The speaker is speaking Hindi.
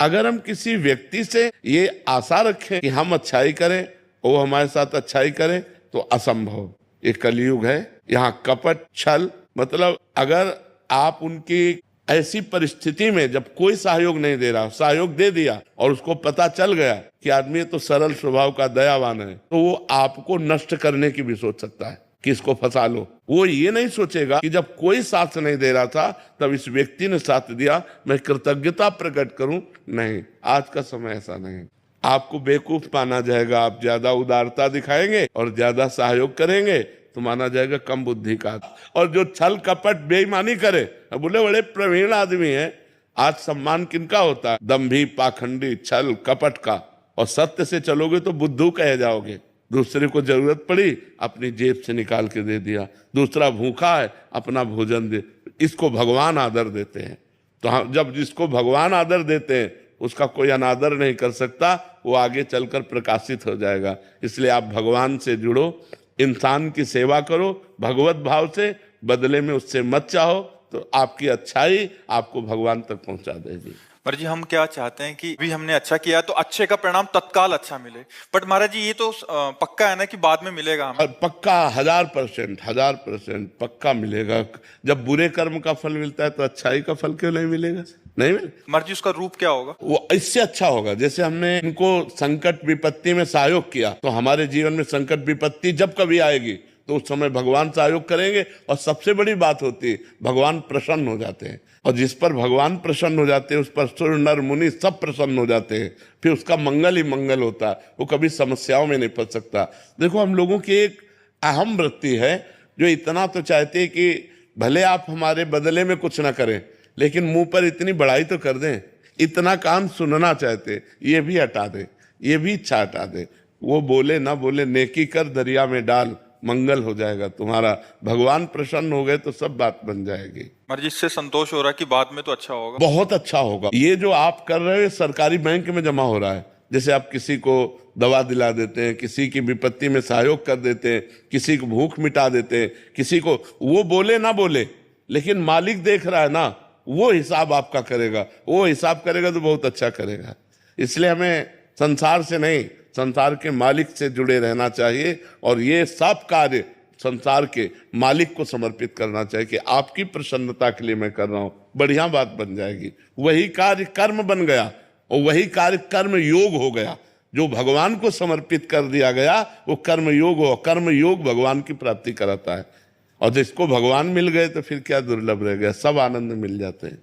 अगर हम किसी व्यक्ति से ये आशा रखें कि हम अच्छाई करें, वो हमारे साथ अच्छाई करें, तो असंभव। ये कलयुग है, यहाँ कपट छल, मतलब अगर आप उनकी ऐसी परिस्थिति में जब कोई सहयोग नहीं दे रहा, सहयोग दे दिया और उसको पता चल गया कि आदमी तो सरल स्वभाव का दयावान है, तो वो आपको नष्ट करने की भी सोच सकता है कि इसको फंसा लो। वो ये नहीं सोचेगा कि जब कोई साथ नहीं दे रहा था तब इस व्यक्ति ने साथ दिया, मैं कृतज्ञता प्रकट करूं। नहीं, आज का समय ऐसा नहीं। आपको बेवकूफ माना जाएगा, आप ज्यादा उदारता दिखाएंगे और ज्यादा सहयोग करेंगे तो माना जाएगा कम बुद्धि का। और जो छल कपट बेईमानी करे, बोले बड़े प्रवीण आदमी हैं, आज सम्मान किनका होता है? दंभी, पाखंडी, छल कपट का। और सत्य से चलोगे तो बुद्धू कहे जाओगे। दूसरे को जरूरत पड़ी, अपनी जेब से निकाल के दे दिया। दूसरा भूखा है, अपना भोजन दे। इसको भगवान आदर देते हैं। तो हम जब जिसको भगवान आदर देते हैं उसका कोई अनादर नहीं कर सकता, वो आगे चलकर प्रकाशित हो जाएगा। इसलिए आप भगवान से जुड़ो, इंसान की सेवा करो भगवत भाव से, बदले में उससे मत चाहो, तो आपकी अच्छाई आपको भगवान तक पहुंचा देगी। पर जी हम क्या चाहते हैं कि अभी हमने अच्छा किया तो अच्छे का परिणाम तत्काल अच्छा मिले, बट महाराज जी ये तो पक्का है ना कि बाद में मिलेगा हमें? पक्का 1000% पक्का मिलेगा। जब बुरे कर्म का फल मिलता है तो अच्छाई का फल क्यों नहीं मिलेगा? नहीं मिले। महाराज जी उसका रूप क्या होगा? वो इससे अच्छा होगा। जैसे हमने इनको संकट विपत्ति में सहयोग किया, तो हमारे जीवन में संकट विपत्ति जब कभी आएगी तो उस समय भगवान सहयोग करेंगे। और सबसे बड़ी बात होती है, भगवान प्रसन्न हो जाते हैं। और जिस पर भगवान प्रसन्न हो जाते हैं उस पर सुर नर मुनि सब प्रसन्न हो जाते हैं। फिर उसका मंगल ही मंगल होता है, वो कभी समस्याओं में नहीं फंस सकता। देखो, हम लोगों की एक अहम वृत्ति है जो इतना तो चाहते हैं कि भले आप हमारे बदले में कुछ ना करें, लेकिन मुंह पर इतनी बड़ाई तो कर दें। इतना काम सुनना चाहते, ये भी हटा दे, ये भी इच्छा हटा दे। वो बोले ना बोले, नेकी कर दरिया में डाल, मंगल हो जाएगा तुम्हारा। भगवान प्रसन्न हो गए तो सब बात बन जाएगी। महाराज इससे संतोष हो रहा है कि बाद में तो अच्छा होगा? बहुत अच्छा होगा। ये जो आप कर रहे हो सरकारी बैंक में जमा हो रहा है। जैसे आप किसी को दवा दिला देते हैं, किसी की विपत्ति में सहयोग कर देते हैं, किसी को भूख मिटा देते हैं, किसी को, वो बोले ना बोले लेकिन मालिक देख रहा है ना, वो हिसाब आपका करेगा। वो हिसाब करेगा तो बहुत अच्छा करेगा। इसलिए हमें संसार से नहीं, संसार के मालिक से जुड़े रहना चाहिए। और ये सब कार्य संसार के मालिक को समर्पित करना चाहिए कि आपकी प्रसन्नता के लिए मैं कर रहा हूं, बढ़िया बात बन जाएगी। वही कार्य कर्म बन गया और वही कार्य कर्म योग हो गया। जो भगवान को समर्पित कर दिया गया वो कर्म योग हो। कर्म योग भगवान की प्राप्ति कराता है। और जिसको भगवान मिल गए तो फिर क्या दुर्लभ रह गया, सब आनंद मिल जाते हैं।